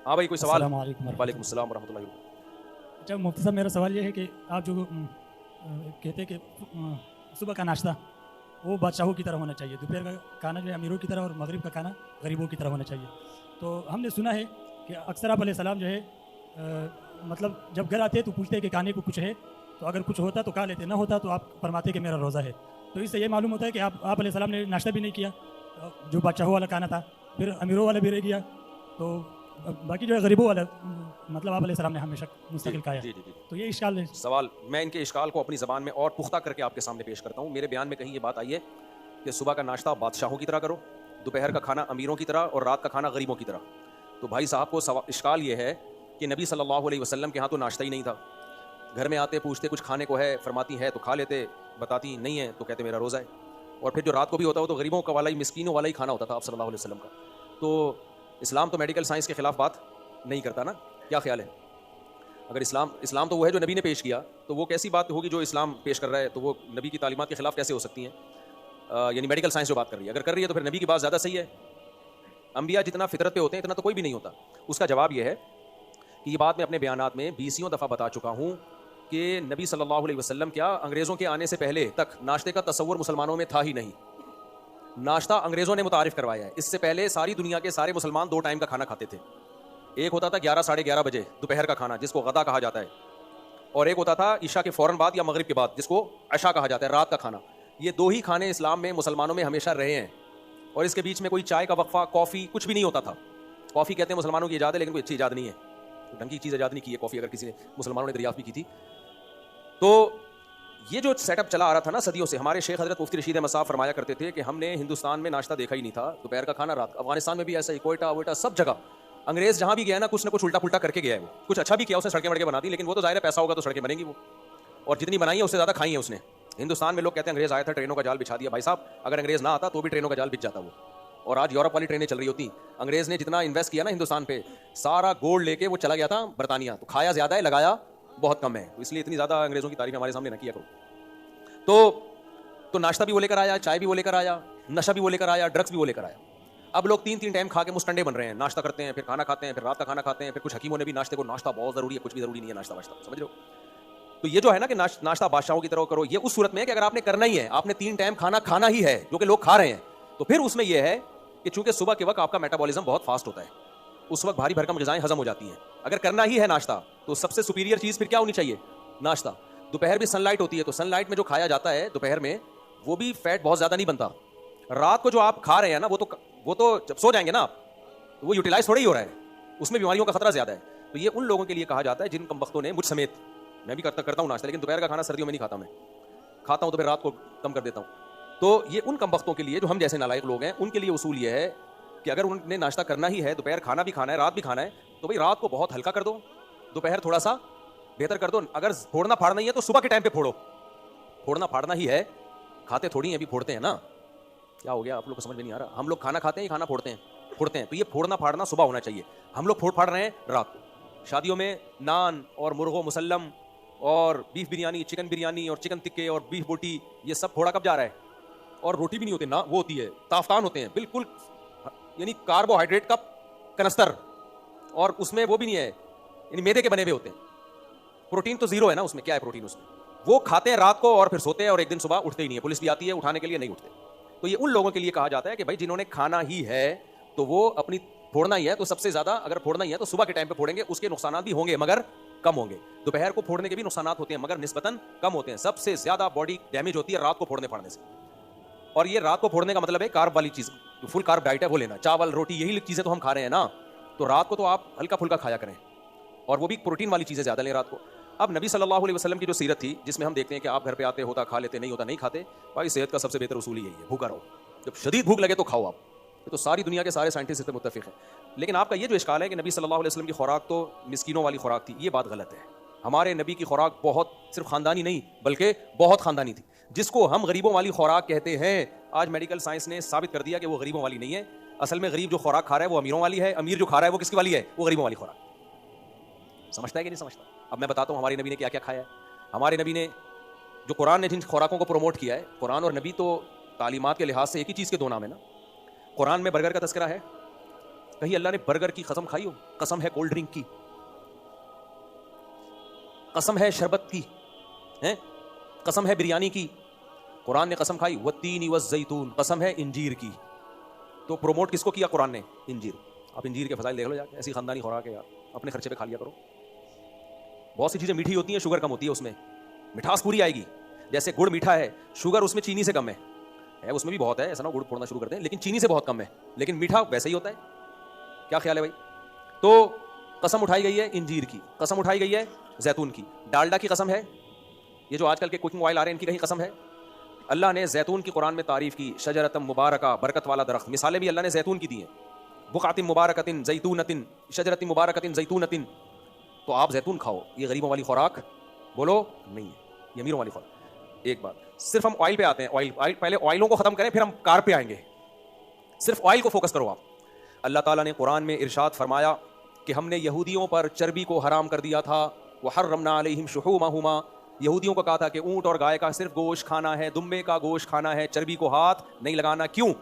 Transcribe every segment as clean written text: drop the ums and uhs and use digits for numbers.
हाँ भाई, कोई सवाल? अस्सलाम वालेकुम वालेकुम वरहमतुल्लाह। अस्सलाम वरहमतुल्लाहि वबरकातुहू। अच्छा मुफ्ती साहब, मेरा सवाल ये है कि आप जो कहते हैं कि सुबह का नाश्ता वो बादशाहों की तरह होना चाहिए, दोपहर का खाना जो है अमीरों की तरह और मगरिब का खाना गरीबों की तरह होना चाहिए। तो हमने सुना है कि अक्सर आप अलैहिस्सलाम जो है मतलब जब घर आते हैं तो पूछते हैं कि खाने को कुछ है, तो अगर कुछ होता तो खा लेते, ना होता तो आप फरमाते कि मेरा रोज़ा है। तो इससे ये मालूम होता है कि आप अलैहिस्सलाम ने नाश्ता भी नहीं किया, जो बादशाहों वाला खाना था, फिर अमीरों वाला भी रह गया, तो बाकी जो है गरीबों वाला मतलब आप अलैहिस्सलाम ने हमेशा जी मुस्तकिल खाया। जी जी जी। तो ये इश्काल है। सवाल मैं इनके इश्काल को अपनी ज़बान में और पुख्ता करके आपके सामने पेश करता हूँ। मेरे बयान में कहीं ये बात आई है कि सुबह का नाश्ता बादशाहों की तरह करो, दोपहर का खाना अमीरों की तरह और रात का खाना गरीबों की तरह। तो भाई साहब को इश्काल ये है कि नबी सल्लल्लाहु अलैहि वसल्लम के यहाँ तो नाश्ता ही नहीं था। घर में आते पूछते कुछ खाने को है, फरमाती है तो खा लेते, बताती नहीं है तो कहते मेरा रोज़ा है। और फिर जो रात को भी होता हो तो गरीबों का वाला ही, मिस्कीनों वाला ही खाना होता था आप सल्लल्लाहु अलैहि वसल्लम का। तो इस्लाम तो मेडिकल साइंस के खिलाफ बात नहीं करता ना, क्या ख्याल है? अगर इस्लाम इस्लाम तो वो है जो नबी ने पेश किया, तो वो कैसी बात होगी जो इस्लाम पेश कर रहा है, तो वो नबी की तालीमात के खिलाफ कैसे हो सकती हैं? यानी मेडिकल साइंस जो बात कर रही है, अगर कर रही है तो फिर नबी की बात ज़्यादा सही है। अंबिया जितना फितरत पे होते हैं इतना तो कोई भी नहीं होता। उसका जवाब यह है कि ये बात मैं अपने बयानात में 20 दफ़ा बता चुका हूँ कि नबी सल्लल्लाहु अलैहि वसल्लम क्या अंग्रेज़ों के आने से पहले तक नाश्ते का तसव्वुर मुसलमानों में था ही नहीं। नाश्ता अंग्रेज़ों ने मुतारिफ करवाया है। इससे पहले सारी दुनिया के सारे मुसलमान 2 टाइम का खाना खाते थे। एक होता था 11 साढ़े 11 बजे दोपहर का खाना, जिसको गदा कहा जाता है, और एक होता था इशा के फ़ौरन बाद या मगरिब के बाद, जिसको अशा कहा जाता है, रात का खाना। ये 2 ही खाने इस्लाम में मुसलमानों में हमेशा रहे हैं, और इसके बीच में कोई चाय का वक्फा, कॉफ़ी कुछ भी नहीं होता था। कॉफ़ी कहते हैं मुसलमानों की ईजाद है, लेकिन कोई अच्छी ईजाद नहीं है, ढंग की चीज़ ईजाद नहीं की है कॉफ़ी, अगर किसी ने मुसलमानों ने दरियाफ्त भी की थी। तो ये जो सेटअप चला आ रहा था ना सदियों से, हमारे शेख हज़रत मुफ्ती रशीद अहमद साहब फरमाया करते थे कि हमने हिंदुस्तान में नाश्ता देखा ही नहीं था, दोपहर का खाना रात। अफगानिस्तान में भी ऐसा ही, कोयटा वोयटा सब जगह अंग्रेज़ जहाँ भी गया ना कुछ उल्टा पुल्टा करके गया है। वो कुछ अच्छा भी किया, उसने सड़कें वड़कें बना दी, लेकिन वो तो ज़ाहिर है पैसा होगा तो सड़कें बनेंगी वो, और जितनी बनाई है उससे ज़्यादा खाई है उसने। हिंदुस्तान में लोग कहते हैं अंग्रेज़ आया था ट्रेनों का जाल बिछा दिया। भाई साहब, अगर अंग्रेज़ ना आता तो भी ट्रेनों का जाल बिछ जाता वो, और आज यूरोप वाली ट्रेनें चल रही होती। अंग्रेज़ ने जितना इन्वेस्ट किया ना हिंदुस्तान पे, सारा गोल्ड लेके वो चला गया था बरतानिया, तो खाया ज़्यादा है, लगाया बहुत कम है। तो इसलिए इतनी ज़्यादा अंग्रेज़ों की तारीफ हमारे सामने न किया करो। तो नाश्ता भी वो लेकर आया, चाय भी वो लेकर आया, नशा भी वो लेकर आया, ड्रग्स भी वो लेकर आया। अब लोग 3-3 टाइम खा के मुस्टंडे बन रहे हैं, नाश्ता करते हैं, फिर खाना खाते हैं, फिर रात का खाना खाते हैं, फिर कुछ हकीमों ने भी नाश्ते को, नाश्ता बहुत ज़रूरी है, कुछ भी ज़रूरी नहीं है नाश्ता वाश्ता, समझ रहे हो? तो ये जो है ना कि नाश्ता बादशाहों की तरह करो, ये उस सूरत में है कि अगर आपने करना ही है, आपने 3 टाइम खाना खाना ही है, जो कि लोग खा रहे हैं, तो फिर उसमें यह है कि चूंकि सुबह के वक्त आपका मेटाबॉलिज्म बहुत फास्ट होता है, उस वक्त भारी भरकम ग़िज़ाएं हजम हो जाती हैं। अगर करना ही है नाश्ता, तो सबसे सुपीरियर चीज़ फिर क्या होनी चाहिए? नाश्ता। दोपहर भी सनलाइट होती है, तो सनलाइट में जो खाया जाता है दोपहर में, वो भी फैट बहुत ज़्यादा नहीं बनता। रात को जो आप खा रहे हैं ना, वो तो जब सो जाएंगे ना आप, तो वो यूटिलाइज थोड़ा ही हो रहा है, उसमें बीमारियों का खतरा ज़्यादा है। तो ये उन लोगों के लिए कहा जाता है जिन कमबख्तों ने, मुझ समेत, मैं भी करता हूँ नाश्ता, लेकिन दोपहर का खाना सर्दियों में नहीं खाता मैं, खाता हूँ तो फिर रात को कम कर देता हूँ। तो ये उन कमबख्तों के लिए जो हम जैसे नालायक लोग हैं, उनके लिए उसूल ये है कि अगर उन्हें नाश्ता करना ही है, दोपहर खाना भी खाना है, रात भी खाना है, तो भाई रात को बहुत हल्का कर दो, दोपहर थोड़ा सा बेहतर कर दो। अगर फोड़ना फाड़ना ही है तो सुबह के टाइम पे फोड़ो, फोड़ना फाड़ना ही है, खाते थोड़ी अभी फोड़ते हैं ना। क्या हो गया आप लोग को समझ में नहीं आ रहा? हम लोग खाना खाते हैं, खाना फोड़ते हैं, तो ये फोड़ना फाड़ना सुबह होना चाहिए। हम लोग फोड़ फाड़ रहे हैं रात को। शादियों में नान और मुर्गो मुसल्लम और बीफ बिरयानी, चिकन बिरयानी और चिकन टिक्के और बीफ बोटी, ये सब फोड़ा कब जा रहा है? और रोटी भी नहीं होती ना, वो होती है ताफ्तान होते हैं बिल्कुल, यानी कार्बोहाइड्रेट का कनस्तर, और उसमें वो भी नहीं है, यानी मैदे के बने हुए होते हैं। प्रोटीन तो जीरो है ना उसमें, क्या है प्रोटीन उसमें? वो खाते हैं रात को और फिर सोते हैं, और एक दिन सुबह उठते ही नहीं है, पुलिस भी आती है उठाने के लिए, नहीं उठते। तो ये उन लोगों के लिए कहा जाता है कि भाई जिन्होंने खाना ही है तो वो अपनी फोड़ना ही है, तो सबसे ज्यादा अगर फोड़ना ही है तो सुबह के टाइम पे फोड़ेंगे। उसके नुकसान भी होंगे मगर कम होंगे। दोपहर को फोड़ने के भी नुकसान होते हैं मगर निस्बतन कम होते हैं। सबसे ज्यादा बॉडी डैमेज होती है रात को फोड़ने फाड़ने से। और ये रात को फोड़ने का मतलब है कार्ब वाली चीज, फुल कार्ब डाइट है वो लेना, चावल रोटी यही चीजें तो हम खा रहे हैं ना। तो रात को तो आप हल्का फुल्का खाया करें, और वो भी प्रोटीन वाली चीजें ज्यादा लें रात को। अब नबी सल्लल्लाहु अलैहि वसल्लम की जो सीरत थी, जिसमें हम देखते हैं कि आप घर पे आते, होता खा लेते, नहीं होता नहीं खाते। भाई सेहत का सबसे बेहतर उसूल यही है, भूखा रहो, जब शदीद भूख लगे तो खाओ आप। ये तो सारी दुनिया के सारे साइंटिस्ट इस पर मुत्तफिक हैं। लेकिन आपका ये जो इश्काल है कि नबी सल्लल्लाहु अलैहि वसल्लम की खुराक तो मिस्कीनों वाली खुराक थी, ये बात गलत है। हमारे नबी की खुराक बहुत सिर्फ खानदानी नहीं बल्कि बहुत खानदानी थी। जिसको हम गरीबों वाली खुराक कहते हैं, आज मेडिकल साइंस ने साबित कर दिया कि वो गरीबों वाली नहीं है। असल में गरीब जो खुराक खा रहा है वो अमीरों वाली है, अमीर जो खा रहा है वो किसकी वाली है? वो गरीबों वाली खुराक। समझता है कि नहीं समझता? अब मैं बताता हूँ हमारे नबी ने क्या क्या खाया है। हमारे नबी ने, जो कुरान ने जिन खुराकों को प्रमोट किया है, कुरान और नबी तो तालीमात के लिहाज से एक ही चीज़ के दो नाम है ना। कुरान में बर्गर का तस्करा है, कहीं अल्लाह ने बर्गर की कसम खाई हो? कसम है कोल्ड ड्रिंक की, कसम है शरबत की, हैं? कसम है बिरयानी की। कुरान ने कसम खाई वत्तीनी वज़्ज़ैतून, कसम है इंजीर की। तो प्रोमोट किसको किया कुरान ने? इंजीर। आप इंजीर के फजाइल देख लो जाके, ऐसी खानदानी खुराक है यार, अपने खर्चे पे खा लिया करो। बहुत सी चीजें मीठी होती हैं, शुगर कम होती है उसमें, मिठास पूरी आएगी। जैसे गुड़ मीठा है, शुगर उसमें चीनी से कम है उसमें भी बहुत है, ऐसा ना गुड़ फोड़ना शुरू कर दें, लेकिन चीनी से बहुत कम है, लेकिन मीठा वैसे ही होता है। क्या ख्याल है भाई? तो कसम उठाई गई है इंजीर की, कसम उठाई गई है जैतून की, डालडा की कसम है, ये जो आजकल के कुकिंग ऑयल आ रहे हैं इनकी कहीं कसम है। अल्लाह ने जैतून की कुरान में तारीफ की, शजरतम मुबारका, बरकत वाला दरख्त। मिसालें भी अल्लाह ने जैतून की दी हैं, बुकातिन मुबारकतिन जैतूनतिन, शजरतिन मुबारकतिन जैतूनतिन। तो आप जैतून खाओ, ये गरीबों वाली खुराक बोलो नहीं है, ये अमीरों वाली खुराक। एक बात, सिर्फ हम ऑयल पे आते हैं, ऑयल पहले ऑयलों को खत्म करें फिर हम कार पे आएंगे। सिर्फ ऑयल को फोकस करो आप। अल्लाह ताला ने कुरान में इरशाद फरमाया कि हमने यहूदियों पर चर्बी को हराम कर दिया था, वहर्रमना अलैहिम शुहूमहुमा, यहूदियों को कहा था कि ऊंट और गाय का सिर्फ गोश्त खाना है, दुम्बे का गोश्त खाना है, चर्बी को हाथ नहीं लगाना। क्यों?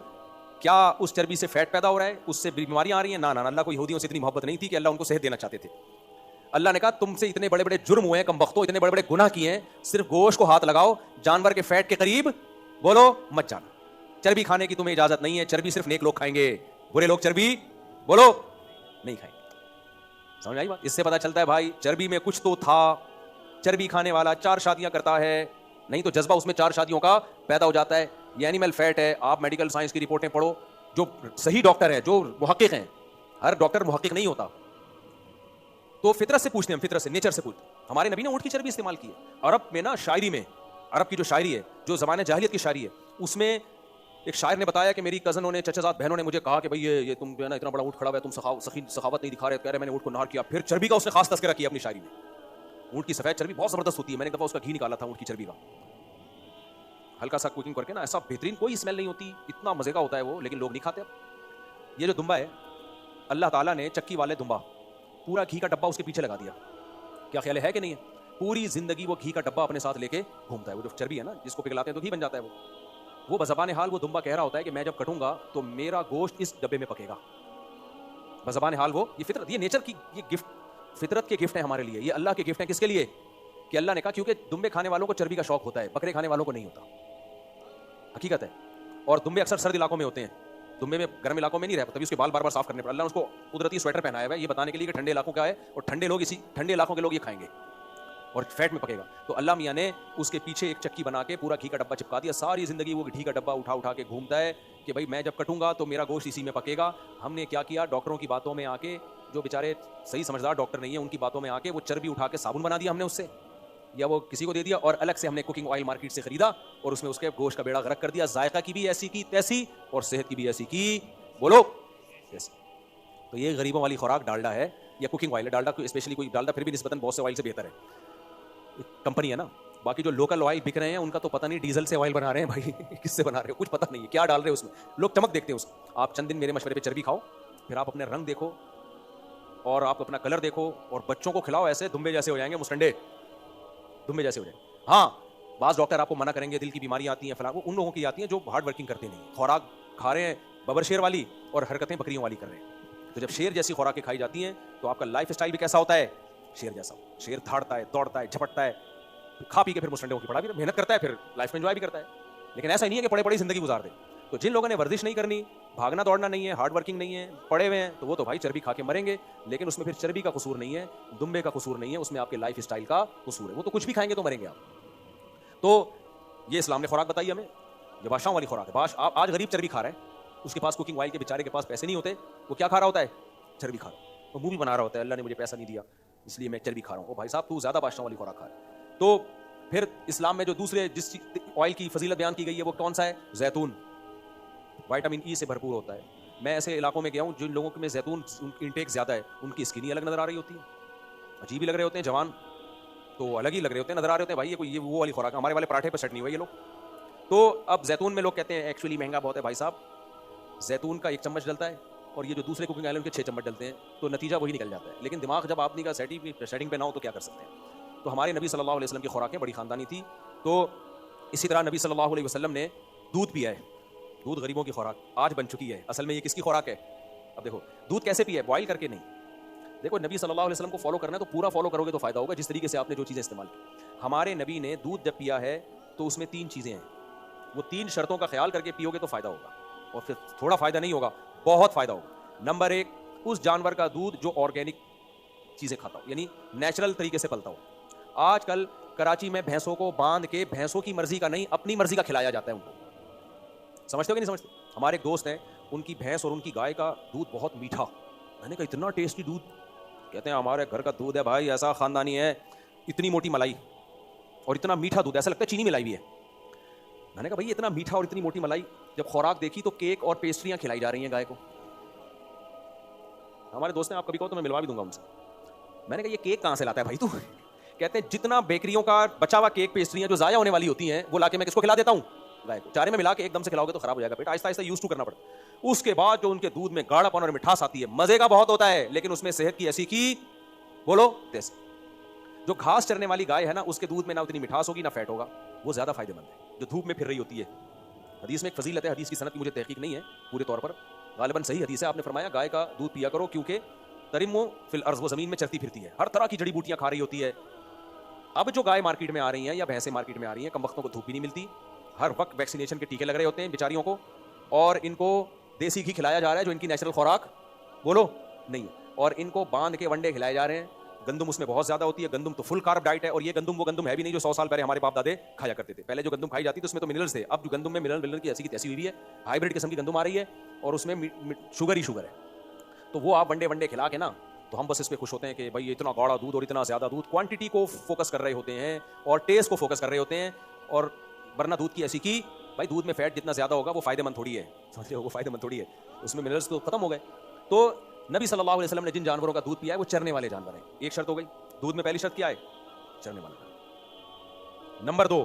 क्या उस चर्बी से फैट पैदा हो रहा है, उससे बीमारियां आ रही हैं? ना ना, अल्लाह को यहूदियों से इतनी मोहब्बत नहीं थी कि अल्लाह उनको सेहत देना चाहते थे। अल्लाह ने कहा तुमसे इतने बड़े बड़े जुर्म हुए हैं, कम बख्तो, इतने बड़े बड़े गुनाह किए हैं, सिर्फ गोश्त को हाथ लगाओ, जानवर के फैट के करीब बोलो मत जाना। चर्बी खाने की तुम्हें इजाजत नहीं है, चर्बी सिर्फ नेक लोग खाएंगे, बुरे लोग चर्बी बोलो नहीं खाएंगे। समझ आई बात? इससे पता चलता है भाई चर्बी में कुछ तो था। चर्बी खाने वाला 4 शादियां करता है, नहीं तो जज्बा उसमें 4 शादियों का पैदा हो जाता है। ये एनिमल फैट है। आप मेडिकल साइंस की रिपोर्टें पढ़ो, जो सही डॉक्टर है, जो मुहक्किक हैं, हर डॉक्टर मुहक्किक नहीं होता, तो फितरत से पूछते हैं, फितरत से, नेचर से पूछते हैं। हमारे नबी ने ऊंट की चर्बी इस्तेमाल की है। अरब में ना शायरी में, अरब की जो शायरी है, जो ज़माने जाहिलियत की शायरी है, उसमें एक शायर ने बताया कि मेरी कज़नों ने, चचाजाद बहनों ने मुझे कहा कि भाई ये तुम जो है ना इतना बड़ा ऊँट खड़ा हुआ है, तुम सखावत नहीं दिखा रहे, कह रहे मैंने ऊँट को नहार किया। फिर चर्बी का उसने खास तस्करा किया अपनी शायरी में। ऊँट की सफेद चर्बी बहुत ज़बरदस्त होती है, मैंने एक दफ़ा उसका घी निकाला था ऊँट की चर्बी का, हल्का सा कुकिंग करके ना, ऐसा बेहतरीन, कोई स्मेल नहीं होती, इतना मज़े का होता है वो, लेकिन लोग नहीं खाते। ये जो दुम्बा है, अल्लाह ताला ने चक्की वाले दुम्बा, पूरा घी का डब्बा उसके पीछे लगा दिया। क्या ख्याल है कि नहीं है? पूरी जिंदगी वो घी का डब्बा अपने साथ लेके घूमता है। वो जो चर्बी है ना, जिसको पिघलाते हैं तो घी बन जाता है वो बज़बान हाल वो दुम्बा कह रहा होता है कि मैं जब कटूंगा तो मेरा गोश्त इस डब्बे में पकेगा। बज़बान हाल वो, ये फितरत, ये नेचर की, ये गिफ्ट, फितरत के गिफ्ट है हमारे लिए, ये अल्लाह के गिफ्ट है। किसके लिए? कि अल्लाह ने कहा क्योंकि दुम्बे खाने वालों को चर्बी का शौक होता है, बकरे खाने वालों को नहीं होता, हकीकत है। और दुम्बे अक्सर सर्द इलाकों में होते हैं, दुम्बे में गर्म इलाकों में नहीं रहता, तभी उसके बाल बार बार साफ करने पड़े। अल्लाह ने उसको कुदरती स्वेटर पहनाया है ये बताने के लिए कि ठंडे इलाकों का है और ठंडे लोग, इसी ठंडे इलाकों के लोग ये खाएंगे और फैट में पकेगा। तो अल्लाह मियाँ ने उसके पीछे एक चक्की बना के पूरा घी का डब्बा चिपका दिया। सारी जिंदगी वो घी का डब्बा उठा उठा के घूमता है कि भाई मैं जब कटूंगा तो मेरा गोश्त इसी में पकेगा। हमने क्या किया, डॉक्टरों की बातों में आके, जो बेचारे सही समझदार डॉक्टर नहीं है उनकी बातों में आके वो चर्बी उठा के साबुन बना दिया हमने उससे, या वो किसी को दे दिया, और अलग से हमने कुकिंग ऑयल मार्केट से खरीदा और उसमें उसके गोश्त का बेड़ा गर्क कर दिया। जायका की भी ऐसी की तैसी और सेहत की भी ऐसी की बोलो ऐसी। तो ये गरीबों वाली खुराक डालडा है या कुकिंग ऑयल है। डालडा को स्पेशली, कोई डालडा फिर भी निस्बतन बहुत से ऑयल से बेहतर है, कंपनी है ना। बाकी जो लोकल ऑयल बिक रहे हैं उनका तो पता नहीं डीजल से ऑयल बना रहे हैं भाई किससे बना रहे हो कुछ पता नहीं है, क्या डाल रहे हैं उसमें, लोग चमक देखते हैं उसमें। आप चंद दिन मेरे मशवरे पे चर्बी खाओ, फिर आप अपने रंग देखो और आप अपना कलर देखो, और बच्चों को खिलाओ, ऐसे दुम्बे जैसे हो जाएंगे, मुस्टंडे दुम्बे जैसे हो जाएंगे। हाँ, बाज़ डॉक्टर आपको मना करेंगे, दिल की बीमारियां आती हैं फलां, वो उन लोगों की आती हैं जो हार्ड वर्किंग करते नहीं, खुराक खा रहे हैं बबर शेर वाली और हरकतें बकरियों वाली कर रहे हैं। तो जब शेर जैसी खुराकें खाई जाती हैं तो आपका लाइफ स्टाइल भी कैसा होता है, शेर जैसा। शेर धाड़ता है, दौड़ता है, झपटता है, खा पी के फिर मुस्टंडे होकर पड़ा भी मेहनत करता है, फिर लाइफ में एंजॉय भी करता है। लेकिन ऐसा नहीं है कि पड़े पड़ी जिंदगी गुजार दे। तो जिन लोगों ने वर्जिश नहीं करनी, भागना दौड़ना नहीं है, हार्ड वर्किंग नहीं है, पड़े हुए हैं, तो वो तो भाई चर्बी खा के मरेंगे। लेकिन उसमें फिर चर्बी का कसूर नहीं है, दुम्बे का कसूर नहीं है, उसमें आपके लाइफ स्टाइल का कसूर है। वो तो कुछ भी खाएंगे तो मरेंगे आप। तो ये इस्लाम ने खुराक बताई हमें, ये बादशाहों वाली खुराक है। आज गरीब चर्बी खा रहा है, उसके पास कुकिंग ऑयल के बेचारे के पास पैसे नहीं होते, वो क्या खा रहा होता है, चर्बी खा रहा है। वो मुंह भी बना रहा होता है, अल्लाह ने मुझे पैसा नहीं दिया इसलिए मैं चर्बी खा रहा हूँ। भाई साहब तू ज्यादा बादशाहों वाली खुराक खा रहा है। तो फिर इस्लाम में जो दूसरे जिस ऑयल की फजीलत बयान की गई है वो कौन सा है, जैतून। विटामिन ई से भरपूर होता है। मैं ऐसे इलाकों में गया हूँ जिन लोगों में जैतून इंटेक ज्यादा है, उनकी स्किन ही अलग नजर आ रही होती है, अजीब ही लग रहे होते हैं, जवान तो अलग ही लग रहे होते हैं, नजर आ रहे होते हैं। भाई ये कोई ये वो वाली खुराक, हमारे वाले पराठे पर सेट नहीं हुए ये लोग। तो अब जैतून में लोग कहते हैं एक्चुअली महंगा बहुत है। भाई साहब जैतून का 1 चम्मच डलता है और ये जो दूसरे कुकिंग ऑयल उनके 6 चम्मच डलते हैं, तो नतीजा वही निकल जाता है। लेकिन दिमाग जब आपने का सेटिंग पे ना हो तो क्या कर सकते हैं। तो हमारे नबी सल्लल्लाहु अलैहि वसल्लम की खुराकें बड़ी खानदानी थी। तो इसी तरह नबी सल्लल्लाहु अलैहि वसल्लम ने दूध पिया है। दूध गरीबों की खुराक आज बन चुकी है। असल में ये किसकी खुराक है, अब देखो दूध कैसे पिए, बॉईल करके नहीं। देखो नबी सल्लल्लाहु अलैहि वसल्लम को फॉलो करना है तो पूरा फॉलो करोगे तो फायदा होगा, जिस तरीके से आपने जो चीजें इस्तेमाल की। हमारे नबी ने दूध जब पिया है तो उसमें 3 चीजें हैं, वो 3 शर्तों का ख्याल करके पियोगे तो फायदा होगा, और फिर थोड़ा फायदा नहीं होगा, बहुत फायदा होगा। नंबर 1, उस जानवर का दूध जो ऑर्गेनिक चीजें खाता हो, यानी नेचुरल तरीके से पलता हो। आजकल कराची में भैंसों को बांध के भैंसों की मर्जी का नहीं अपनी मर्जी का खिलाया जाता है उनको। समझते हो कि नहीं समझते? हमारे एक दोस्त हैं, उनकी भैंस और उनकी गाय का दूध बहुत मीठा। मैंने कहा इतना टेस्टी दूध? कहते हैं हमारे घर का दूध है भाई, ऐसा खानदानी है, इतनी मोटी मलाई और इतना मीठा दूध, ऐसा लगता है चीनी मिलाई हुई है। मैंने कहा भाई इतना मीठा और इतनी मोटी मलाई, जब खुराक देखी तो केक और पेस्ट्रियां खिलाई जा रही हैं गाय को। हमारे दोस्त ने, आप कभी कहो तो मैं मिलवा भी दूंगा उनसे। मैंने कहा ये केक कहां से लाता है भाई तू? कहते हैं जितना बेकरियों का बचा हुआ केक पेस्ट्रियां जो जाया होने वाली होती हैं वो लाके मैं किसको खिला देता हूं? गाय को। चारे में मिला के एकदम से खिलाओगे तो खराब हो जाएगा पेट, आहिस्ता आहिस्ता यूज टू करना पड़ता। उसके बाद जो उनके दूध में गाढ़ापन और मिठास आती है, मजे का बहुत होता है, लेकिन उसमें सेहत की ऐसी की बोलो टेस्ट। जो घास चरने वाली गाय है ना, उसके दूध में ना उतनी मिठास होगी ना फैट होगा, वो ज्यादा फायदेमंद है। जो धूप में फिर रही होती है, हदीस में एक फजीलत है, हदीस की सनद की मुझे तहकीक नहीं है पूरे तौर पर, गालिबन सही हदीस है। आपने फरमाया गाय का दूध पिया करो क्योंकि तरिमो फिल अर्ज़, वो जमीन में चलती फिरती है, हर तरह की जड़ी बूटियां खा रही होती है। अब जो गाय मार्केट में आ रही हैं या भैंसें मार्केट में आ रही हैं, कम वक्तों को धूप भी नहीं मिलती, हर वक्त वैक्सीनेशन के टीके लग रहे होते हैं बेचारियों को, और इनको देसी घी खिलाया जा रहा है जो इनकी नेचुरल खुराक बोलो नहीं है, और इनको बांध के वंडे खिलाए जा रहे हैं। गंदम उसमें बहुत ज्यादा होती है, गंदम तो फुल कार्ब डाइट है, और ये गंदम वो गंदम है भी नहीं जो 100 साल पहले हमारे बाप दादे खाया करते थे। पहले जो गंदम खाई जाती थी उसमें तो मिनरल्स थे, अब जो गंदम में मिनरल की ऐसी की तैसी हुई है, हाइब्रिड किस्म की गंदम आ रही है और उसमें शुगर ही शुगर है। तो वो आप वंडे वंडे खिला के ना, तो हम बस इस पे खुश होते हैं कि भाई इतना गाढ़ा दूध और इतना ज्यादा दूध, क्वांटिटी को फोकस कर रहे होते हैं और टेस्ट को फोकस कर रहे होते हैं। और वरना दूध की ऐसी की भाई, दूध में फैट जितना ज्यादा होगा वो फायदेमंद थोड़ी है, समझ रहे हो? वो फायदेमंद थोड़ी है, उसमें मिनरल्स तो खत्म हो गए। तो नबी सल्लल्लाहु अलैहि वसल्लम ने जिन जानवरों का दूध पिया है वो चरने वाले जानवर हैं। एक शर्त हो गई दूध में, पहली शर्त क्या है? चरने वाला। नंबर 2,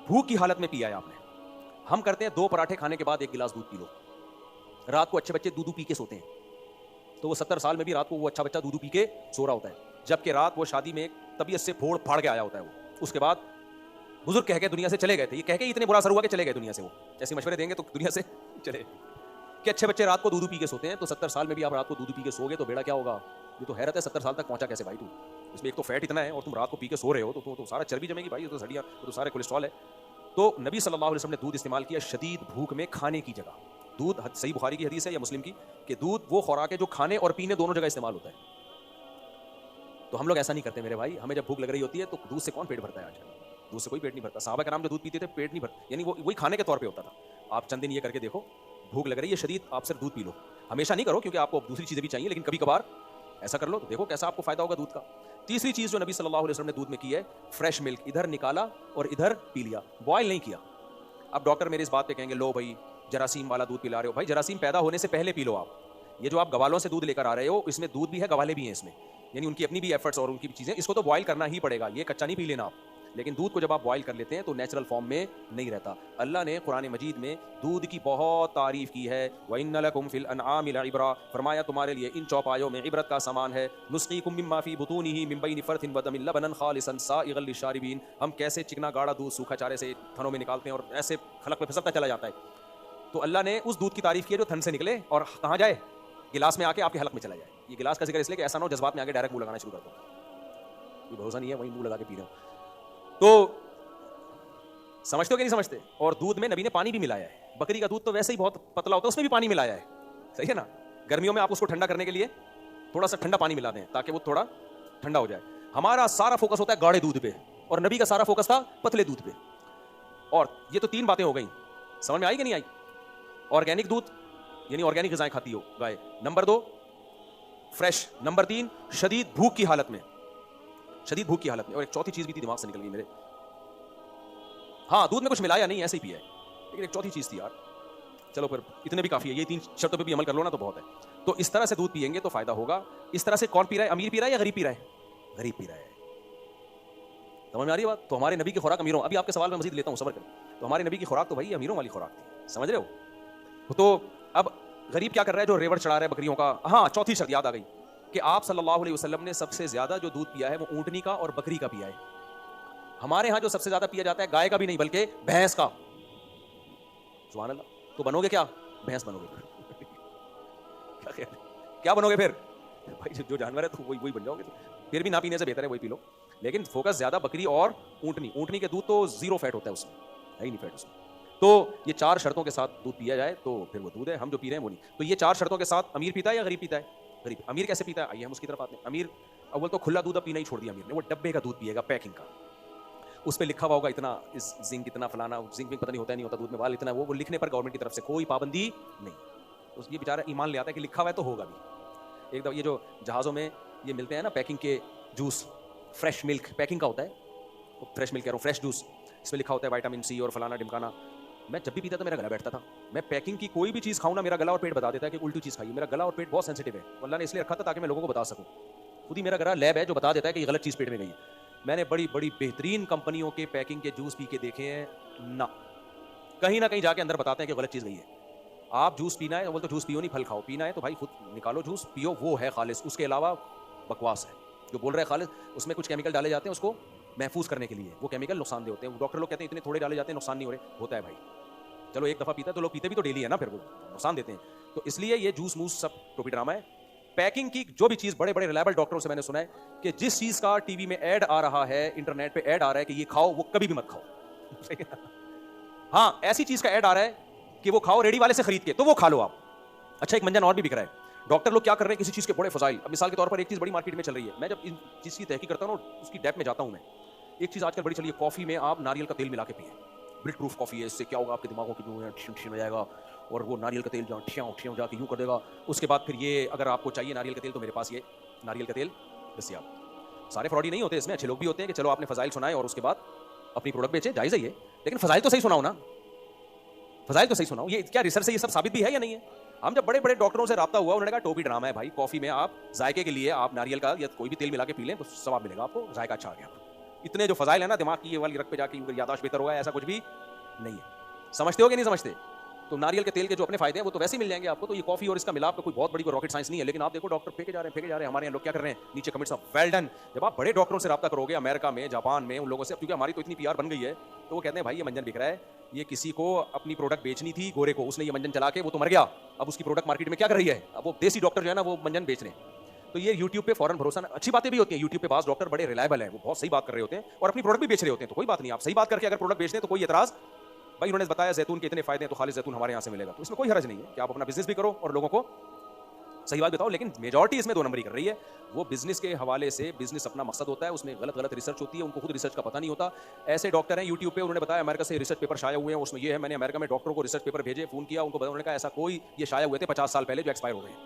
भूख की हालत में पिया है आपने। हम करते हैं 2 पराठे खाने के बाद 1 गिलास दूध पी लो। रात को अच्छे बच्चे दूध पी के सोते हैं, तो वो 70 साल में भी रात को वो अच्छा बच्चा दूध पी के सो रहा होता है, जबकि रात वो शादी में तबीयत से फोड़ फाड़ के आया होता है। वो उसके बाद बुजुर्ग कह के दुनिया से चले गए थे, ये कह के इतने बुरा असर हुआ कि चले गए दुनिया से। वो जैसे मशवरे देंगे तो दुनिया से चले। कि अच्छे बच्चे रात को दूध पी के सोते हैं, तो 70 साल में भी आप रात को दूध पी के सोगे तो बेड़ा क्या होगा? ये तो हैरत है, 70 साल तक पहुंचा कैसे भाई तू? इसमें एक तो फैट इतना है और तुम रात को पी के सो रहे हो, तो सारा चर्बी जमेगी भाई, तो हड्डियां, तो सारे कोलेस्ट्रॉल है। तो नबी सल्लल्लाहु अलैहि वसल्लम ने दूध इस्तेमाल किया शदीद भूख में खाने की जगह। दूध, सही बुखारी की हदीस है या मुस्लिम की, कि दूध वो खुराक है जो खाने और पीने दोनों जगह इस्तेमाल होता है। तो हम लोग ऐसा नहीं करते मेरे भाई। हमें जब भूख लग रही होती है तो दूध से कौन पेट भरता है? आजकल दूध से कोई पेट नहीं भरता। साहबा कराम जो दूध पीते थे पेट नहीं भरता, यानी वो वही खाने के तौर पे होता था। आप चंद दिन ये करके देखो, भूख लग रही है शदीद, आप सिर्फ दूध पी लो। हमेशा नहीं करो क्योंकि आपको दूसरी चीजें भी चाहिए, लेकिन कभी कभार ऐसा कर लो तो देखो कैसा आपको फायदा होगा दूध का। तीसरी चीज जो नबी सल्लल्लाहु अलैहि वसल्लम ने दूध में की है, फ्रेश मिल्क। इधर निकाला और इधर पी लिया, बॉयल नहीं किया। अब डॉक्टर मेरे इस बात पे कहेंगे लो भाई जरासीम वाला दूध पिला रहे हो। भाई जरासीम पैदा होने से पहले पी लो आप। ये जो आप गवालों से दूध लेकर आ रहे हो, इसमें दूध भी है, गवाले भी हैं इसमें, यानी उनकी अपनी भी एफर्ट्स और उनकी भी चीजें। इसको तो बॉयल करना ही पड़ेगा, ये कच्चा नहीं पी लेना आप। लेकिन दूध को जब आप बॉयल कर लेते हैं तो नेचुरल फॉर्म में नहीं रहता। अल्लाह ने कुरान मजीद में दूध की बहुत तारीफ की है। व इन्न लकुम फिल अनआमि लइब्रा, फरमाया तुम्हारे लिए इन चौपायों में इबरत का सामान है। नुस्कीकुम मिम्मा फी बुतूनिही मिन बैनि फरथिन व दमिन लबनन खालिसन साइगल लिशारिबीन, हम कैसे चिकना गाढ़ा दूध सूखा चारे से थनों में निकालते हैं और ऐसे खलक में फिसलता चला जाता है। तो अल्लाह ने उस दूध की तारीफ की है जो थन से निकले और कहाँ जाए? गिलास में आके आपके हलक में चला जाए। ये गिलास का जिक्र इसलिए कि ऐसा ना हो जज्बात में आके डायरेक्ट मुंह लगाना शुरू कर दो। ये भरोसा नहीं है, वही मुंह लगा के पी रहे हो। तो समझते हो कि नहीं समझते? और दूध में नबी ने पानी भी मिलाया है। बकरी का दूध तो वैसे ही बहुत पतला होता है, उसमें भी पानी मिलाया है, सही है ना? गर्मियों में आप उसको ठंडा करने के लिए थोड़ा सा ठंडा पानी मिला दें ताकि वो थोड़ा ठंडा हो जाए। हमारा सारा फोकस होता है गाढ़े दूध पे, और नबी का सारा फोकस था पतले दूध पे। और ये तो 3 बातें हो गई, समझ में आई कि नहीं आई? ऑर्गेनिक दूध, यानी ऑर्गेनिक ग़िज़ाएं खाती हो गाय। Number 2 fresh. नंबर 3 शदीद भूख की हालत में, शदीद भूख की हालत में। और एक चौथी चीज भी थी, दिमाग से निकल गई मेरे। हाँ, दूध में कुछ मिलाया नहीं, ऐसे ही पिया है, लेकिन एक चौथी चीज थी यार। चलो फिर इतने भी काफी है, ये 3 शर्तों पे भी अमल कर लो ना तो बहुत है। तो इस तरह से दूध पिएंगे तो फायदा होगा। इस तरह से कौन पी रहा है? अमीर पी रहा है या गरीब पी रहा है? गरीब पी रहा है। समझ में आ रही है बात? तो हमारे नबी की खुराक अमीरों, अभी आपके सवाल में मजीद लेता हूँ, सब्र करें। तो हमारे नबी की खुराक तो भाई अमीरों वाली खुराक थी, समझ रहे हो? तो अब गरीब क्या कर रहा है जो रेवड़ चढ़ा रहा है बकरियों का? हाँ, चौथी शर्त याद आ गई कि आप सल्लल्लाहु अलैहि वसल्लम ने सबसे ज्यादा जो दूध पिया है वो ऊंटनी का और बकरी का पिया है। हमारे यहाँ जो सबसे ज्यादा पिया जाता है गाय का भी नहीं बल्कि भैंस का। सुभान अल्लाह। तो बनोगे क्या? भैंस बनोगे। ख्याल है? क्या बनोगे फिर? भाई जो जानवर है तो वही वही बन जाओगे। फिर भी ना पीने से बेहतर है वही पी लो, लेकिन फोकस ज्यादा बकरी और ऊँटनी के दूध तो 0 फैट होता है उसमें, है ही नहीं फैट उसमें। तो ये 4 शर्तों के साथ दूध पिया जाए तो फिर वो दूध है, हम जो पी रहे हैं वो नहीं। तो ये 4 शर्तों के साथ अमीर पीता है या गरीब पीता है? गरीब। अमीर कैसे पीता है, आइए हम उसकी तरफ आते हैं। अमीर अव्वल तो खुला दूध अब पीना ही छोड़ दिया अमीर ने, वो डब्बे का दूध पिएगा, पैकिंग का। उस पर लिखा हुआ होगा इतना इस जिंक, इतना फलाना, जिंक विंक पता नहीं होता है नहीं होता दूध में, वाल इतना, वो लिखने पर गवर्नमेंट की तरफ से कोई पाबंदी नहीं। तो ये बेचारा ईमान ले आता है कि लिखा हुआ है तो होगा भी। एकदम ये जो जहाज़ों में ये मिलते हैं ना पैकिंग के जूस, फ्रेश मिल्क पैकिंग का होता है, फ्रेश मिल्क कह रहा हूँ, फ्रेश जूस, इसमें लिखा होता है विटामिन सी और फलाना ढिमकाना। मैं जब भी पीता था मेरा गला बैठता था। मैं पैकिंग की कोई भी चीज़ खाऊं ना, मेरा गला और पेट बता देता है कि उल्टी चीज़ खाई। मेरा गला और पेट बहुत सेंसिटिव है, अल्लाह ने इसलिए रखा था ताकि मैं लोगों को बता सकूं। खुद ही मेरा गला लैब है जो बता देता है कि ये गलत चीज़ पेट में गई है। मैंने बड़ी बड़ी बेहतरीन कंपनियों के पैकिंग के जूस पी के देखे हैं ना कहीं जाके अंदर बताते हैं कि गलत चीज़ गई है। आप जूस पीना है, बोल तो जूस पियो नहीं, फल खाओ। पीना है तो भाई खुद निकालो जूस पियो, वो है खालिस। उसके अलावा बकवास है जो बोल रहे हैं खालिस, उसमें कुछ केमिकल डाले जाते हैं उसको महफूज करने के लिए। वो केमिकल नुकसानदेह होते हैं। डॉक्टर लोग कहते हैं इतने थोड़े डाले जाते हैं नुकसान नहीं हो रहे, होता है भाई। चलो एक दफ़ा पीता है तो लोग पीते भी तो डेली है ना, फिर वो नुकसान देते हैं। तो इसलिए ये जूस मूस सब टोपी ड्रामा है। पैकिंग की जो भी चीज़, बड़े बड़े रिलायबल डॉक्टरों से मैंने सुना है कि जिस चीज़ का टीवी में ऐड आ रहा है, इंटरनेट पे ऐड आ रहा है कि ये खाओ, वो कभी भी मत खाओ। हाँ, ऐसी चीज़ का ऐड आ रहा है कि वो खाओ रेडी वाले से खरीद के, तो वो खा लो आप। अच्छा, एक मंजन और भी बिक रहा है। डॉक्टर लोग क्या कर रहे हैं, किसी चीज़ के बड़े फजाइल। अब मिसाल के तौर पर एक चीज़ बड़ी मार्केट में चल रही है, मैं जब इस चीज़ की तहकीक करता हूँ ना, उसकी डेप्थ में जाता हूँ मैं। एक चीज़ आजकल बड़ी चली है, कॉफ़ी में आप नारियल का तेल मिला के पिए। ब्रिक प्रूफ कॉफ़ी है, इससे क्या होगा, आपके दिमागों की जो ठिन हो जाएगा और वो नारियल का तेल जहाँ ठियाँ जाके यूँ कर देगा। उसके बाद फिर ये, अगर आपको चाहिए नारियल का तेल तो मेरे पास ये नारियल का तेल दस्तियाब। सारे फ्रॉडी नहीं होते इसमें, अच्छे लोग भी होते हैं कि चलो आपने फजाइल सुनाए और उसके बाद अपनी प्रोडक्ट बेचे, जायज़ है ये, लेकिन फजाइल तो सही सुनाओ ना, फजाइल तो सही सुनाओ। ये क्या रिसर्च से ये सब साबित भी है या नहीं है? हम जब बड़े बड़े डॉक्टरों से राब्ता हुआ, उन्होंने कहा टोपी ड्रामा है भाई। कॉफ़ी में आप जायके के लिए आप नारियल का या कोई भी तेल मिला के पी लें तो स्वाद मिलेगा आपको, जायका अच्छा आ गया। इतने जो फजाइल है ना, दिमाग की ये वाली रख पे जाके यादाश्त बेहतर होगा, ऐसा कुछ भी नहीं है। समझते हो कि नहीं समझते? तो नारियल के तेल के जो अपने फायदे हैं वो तो वैसे ही मिल जाएंगे आपको। तो ये कॉफ़ी और इसका मिलाप का कोई बहुत बड़ी रॉकेट साइंस नहीं है। लेकिन आप देखो डॉक्टर फेंके जा रहे हैं। हमारे यहाँ लोग क्या कर रहे हैं, नीचे कमेंट्स ऑफ वेल डन। जब आप बड़े डॉक्टरों से राब्ता करोगे अमेरिका में, जापान में, उन लोगों से, क्योंकि हमारी तो इतनी पीआर बन गई है, तो वो कहते हैं भाई ये मंजन बिक रहा है, ये किसी को अपनी प्रोडक्ट बेचनी थी गोरे को, उसने ये मंजन चला के, वो तो मर गया, अब उसकी प्रोडक्ट मार्केट में क्या कर रही है, अब वो देसी डॉक्टर जो है ना वो मंजन बेच रहे हैं। तो ये यूट्यूब पे फौरन भरोसा, अच्छी बातें भी होती हैं यूट्यूब पे, बास डॉक्टर बड़े रिलायबल हैं, वो बहुत सही बात कर रहे होते हैं और अपनी प्रोडक्ट भी बेच रहे होते हैं, तो कोई बात नहीं। आप सही बात करके अगर प्रोडक्ट बेचते हैं तो कोई एतराज, भाई उन्होंने बताया जैतून के इतने फायदे हैं तो खाली जैतून हमारे यहाँ से मिलेगा, तो इसमें कोई हर्ज नहीं है कि आप अपना बिजनेस भी करो और लोगों को सही बात बताओ। लेकिन मेजॉरिटी इसमें 2 नंबरी कर रही है। वो बिजनेस के हवाले से, बिजनेस अपना मकसद होता है, उसमें गलत रिसर्च होती है, उनको खुद रिसर्च का पता नहीं होता। ऐसे डॉक्टर हैं यूट्यूब पे, उन्होंने बताया अमेरिका से रिसर्च पेपर शाया हुए हैं, उसमें ये है, मैंने अमेरिका में डॉक्टरों को रिसर्च पेपर भेजे, फोन किया उनको, उन्होंने कहा ऐसा कोई, ये शाया हुए थे 50 साल पहले जो एक्सपायर हो गए हैं,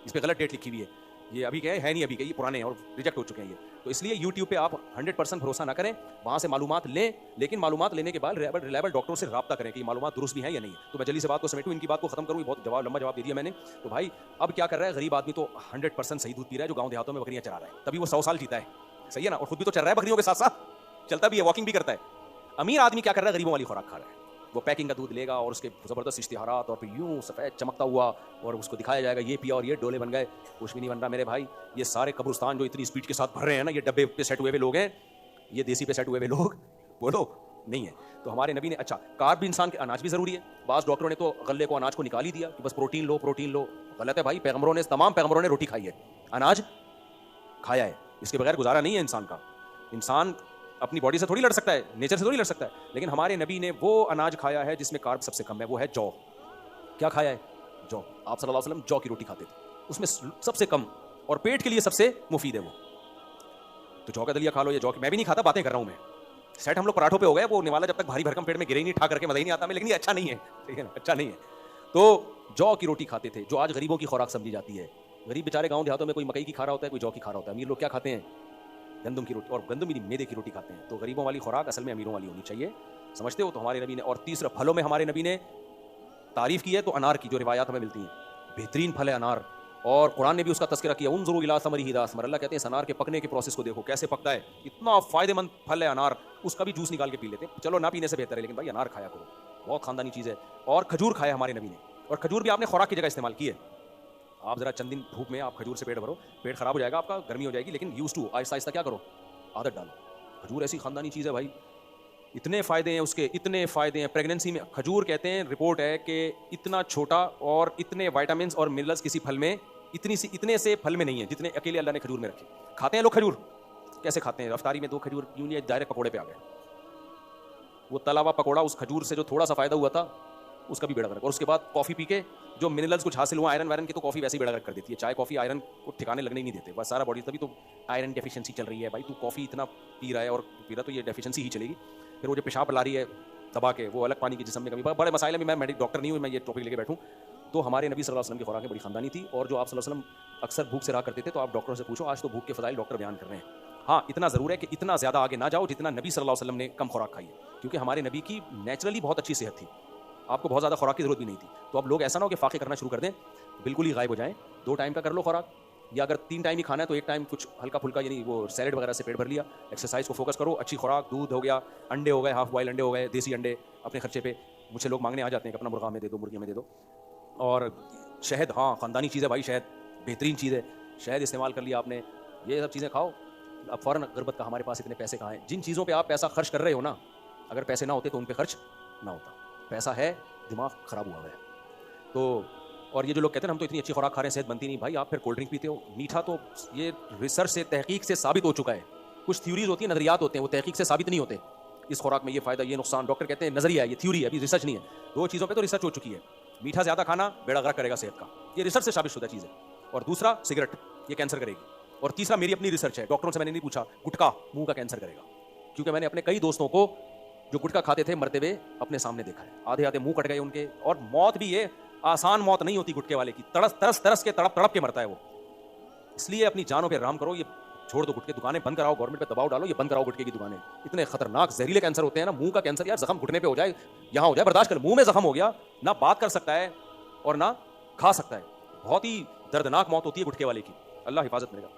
इस पर गलत डेट लिखी हुई है, ये अभी के है नहीं, अभी के ये पुराने हैं और रिजेक्ट हो चुके हैं ये। तो इसलिए यूट्यूब पे आप 100% भरोसा ना करें, वहाँ से मालूमात लें, लेकिन मालूमात लेने के बाद रिलायबल डॉक्टरों से राब्ता करें कि मालूमात दुरुस्त भी हैं या नहीं। तो मैं जल्दी से बात को समेटूं, इनकी बात को खत्म करूँ, बहुत लंबा जवाब दे दिया मैंने। तो भाई अब क्या कर रहा है गरीब आदमी, तो 100% सही दूध पी रहा है, जो गाँव देहातों में बकरियाँ चरा रहा है, तभी वो 100 साल जीता है, सही है ना, और खुद भी तो चल रहा है बकरियों के साथ साथ, चलता भी है, वॉकिंग भी करता है। अमीर आदमी क्या कर रहा है, गरीबों वाली खुराक खा रहा है, वो पैकिंग का दूध लेगा और उसके ज़बरदस्त इश्तिहारात और फिर यूं सफ़ेद चमकता हुआ और उसको दिखाया जाएगा ये पिया और ये डोले बन गए। कुछ भी नहीं बन रहा मेरे भाई। ये सारे कब्रिस्तान जो इतनी स्पीड के साथ भर रहे हैं ना, ये डब्बे पे सेट हुए हुए लोग हैं, ये देसी पे सेट हुए हुए लोग वो लोग नहीं है। तो हमारे नबी ने, अच्छा कार्ब भी इंसान के, अनाज भी ज़रूरी है। बाज़ डॉक्टरों ने तो गले को, अनाज को निकाल ही दिया कि बस प्रोटीन लो, प्रोटीन लो। गलत है भाई, पैगंबरों ने, तमाम पैगंबरों ने रोटी खाई है, अनाज खाया है, इसके बगैर गुजारा नहीं है इंसान का। इंसान अपनी बॉडी से थोड़ी लड़ सकता है, नेचर से थोड़ी लड़ सकता है, लेकिन हमारे नबी ने वो अनाज खाया है जिसमें कार्ब सबसे कम है, वो है जौ। क्या खाया है? जौ। आप सल्लल्लाहु अलैहि वसल्लम जौ की रोटी खाते थे, उसमें सबसे कम और पेट के लिए सबसे मुफीद है वो। तो जौ का दलिया खा लो, ये जौ की, मैं भी नहीं खाता, बातें कर रहा हूँ मैं। सेट हम लोग पराठों पे हो गए, वो निवाला जब तक भारी भरकम पेट में गिरे ही नहीं, ठा करके मजा ही नहीं आता, लेकिन ये अच्छा नहीं है, ठीक है ना, अच्छा नहीं है। तो जौ की रोटी खाते थे, जो आज गरीबों की खुराक समझी जाती है। गरीब बेचारे गाँव देहातों में कोई मकई की खा रहा होता है, कोई जौ की खा रहा होता है। अमीर लोग क्या खाते हैं? गंदम की रोटी, और गंदम ही मैदे की रोटी खाते हैं। तो गरीबों वाली खुराक असल में अमीरों वाली होनी चाहिए, समझते हो? तो हमारे नबी ने, और तीसरा फलों में हमारे नबी ने तारीफ की है, तो अनार की, जो रिवायात हमें मिलती हैं, बेहतरीन फल है अनार, और कुरान ने भी उसका तस्करा किया, उन्जुरू इला समरिही इज़ा असमर। अल्लाह कहते हैं इस अनार के पकने के प्रोसेस को देखो कैसे पकता है, इतना फ़ायदेमंद फल है अनार, उसका भी जूस निकाल के पी लेते हैं। चलो ना पीने से बेहतर है, लेकिन भाई अनार खाया करो, बहुत खानदानी चीज़ है। और खजूर खाया हमारे नबी ने, और खजूर भी आपने खुराक की जगह इस्तेमाल की है। आप ज़रा चंद दिन धूप में आप खजूर से पेट भरो, पेट खराब हो जाएगा आपका, गर्मी हो जाएगी, लेकिन यूज़ टू, आहिस्ता आहिस्ता क्या करो, आदत डालो। खजूर ऐसी खानदानी चीज़ है भाई, इतने फ़ायदे हैं उसके, इतने फ़ायदे हैं। प्रेगनेंसी में खजूर, कहते हैं रिपोर्ट है कि इतना छोटा और इतने विटामिन्स और मिनरल्स किसी फल में इतने से फल में नहीं है जितने अकेले अल्लाह ने खजूर में रखे। खाते हैं लोग खजूर, कैसे खाते हैं? रफ्तारी में 2 खजूर यूं नहीं, डायरेक्ट पकोड़े पे आ गए। वो तला हुआ पकोड़ा, उस खजूर से जो थोड़ा सा फायदा हुआ था उसका भी बेड़ा गर्क। और उसके बाद कॉफ़ी पी के जो मिनरल्स कुछ हासिल हुआ आयरन वायरन की, तो कॉफ़ी वैसे ही बेड़ा गर्क कर देती है। चाय कॉफ़ी आयरन को ठिकाने लगने ही नहीं देते, बस सारा बॉडी। तभी तो आयरन डेफिशिएंसी चल रही है भाई। तू कॉफ़ी इतना पी रहा है और पी रहा, तो ये डेफिशिएंसी ही चलेगी। फिर वो जो पेशाब ला रही है दबा के, वो अलग, पानी की जिस्म में कमी, बड़े मसाइल में। मैं डॉक्टर नहीं हूँ, मैं ये टॉपिक लेके बैठूँ। तो हमारे नबी सल्लल्लाहु अलैहि वसल्लम की खुराकें बड़ी खानदानी थी। और जो आप सल्लल्लाहु अलैहि वसल्लम अक्सर भूख से रहा करते थे, तो आप डॉक्टरों से पूछो, आज तो भूख के फ़ज़ाइल डॉक्टर बयान कर रहे हैं। हाँ, इतना ज़रूर है कि इतना ज़्यादा आगे ना जाओ जितना नबी सल्लल्लाहु अलैहि वसल्लम ने कम खुराक खाई है, क्योंकि हमारे नबी की नेचुरली बहुत अच्छी सेहत थी। आपको बहुत ज़्यादा खुराक की ज़रूरत भी नहीं थी। तो अब लोग ऐसा ना हो कि फ़ाक़े करना शुरू कर दें, बिल्कुल ही गायब हो जाएँ। 2 टाइम का कर लो खुराक, या अगर 3 टाइम ही खाना है तो 1 टाइम कुछ हल्का फुल्का, यानी वो सैलेड वगैरह से पेट भर लिया। एक्सरसाइज को फोकस करो, अच्छी खुराक, दूध हो गया, अंडे हो गए, हाफ बॉयल अंडे हो गए, देसी अंडे अपने खर्चे पे। मुझसे लोग मांगने आ जाते हैं कि अपना मुर्गा में दे दो, मुर्गी में दे दो। और शहद, हाँ ख़ानदानी चीज़ है भाई, शहद बेहतरीन चीज़ है। शहद इस्तेमाल कर लिया आपने, ये सब चीज़ें खाओ। अब फ़ौरन गुर्बत का हमारे पास इतने पैसे कहाँ हैं? जिन चीज़ों पे आप पैसा खर्च कर रहे हो ना, अगर पैसे ना होते तो उन पे खर्च ना होता। पैसा है, दिमाग ख़राब हुआ है। तो और ये जो लोग कहते हैं हम तो इतनी अच्छी खुराक खा रहे हैं, सेहत बनती नहीं, भाई आप फिर कोल्ड ड्रिंक पीते हो। मीठा तो ये रिसर्च से, तहकीक से साबित हो चुका है। कुछ थ्योरीज होती है, नज़रियात होते हैं, वो तहकीक से साबित नहीं होते। इस खुराक में ये फ़ायदा, ये नुकसान, डॉक्टर कहते हैं नज़रिया है, ये थ्योरी है, अभी रिसर्च नहीं है। 2 चीज़ों पर तो रिसर्च हो चुकी है। मीठा ज़्यादा खाना बेड़ा गर्क करेगा सेहत का, ये रिसर्च से साबित शुदा चीज़ है। और दूसरा सिगरेट, ये कैंसर करेगी। और तीसरा मेरी अपनी रिसर्च है, डॉक्टरों से मैंने नहीं पूछा, गुटखा मुंह का कैंसर करेगा। क्योंकि मैंने अपने कई दोस्तों को जो गुटखा खाते थे मरते हुए अपने सामने देखा है। आधे आधे मुंह कट गए उनके। और मौत भी ये आसान मौत नहीं होती गुटखे वाले की, तरस के तड़प के मरता है वो। इसलिए अपनी जानों पे राम करो, ये छोड़ दो गुटखे, दुकानें बंद कराओ, गवर्नमेंट पे दबाव डालो, ये बंद कराओ गुटखे की दुकानें। इतने खतरनाक जहरीले कैंसर होते हैं ना, मुंह का कैंसर यार, जख्म घुटने पे हो जाए, यहाँ हो जाए, बर्दाश्त कर। मुंह में जख्म हो गया, ना बात कर सकता है और ना खा सकता है। बहुत ही दर्दनाक मौत होती है गुटखे वाले की। अल्लाह हिफाजत करेगा।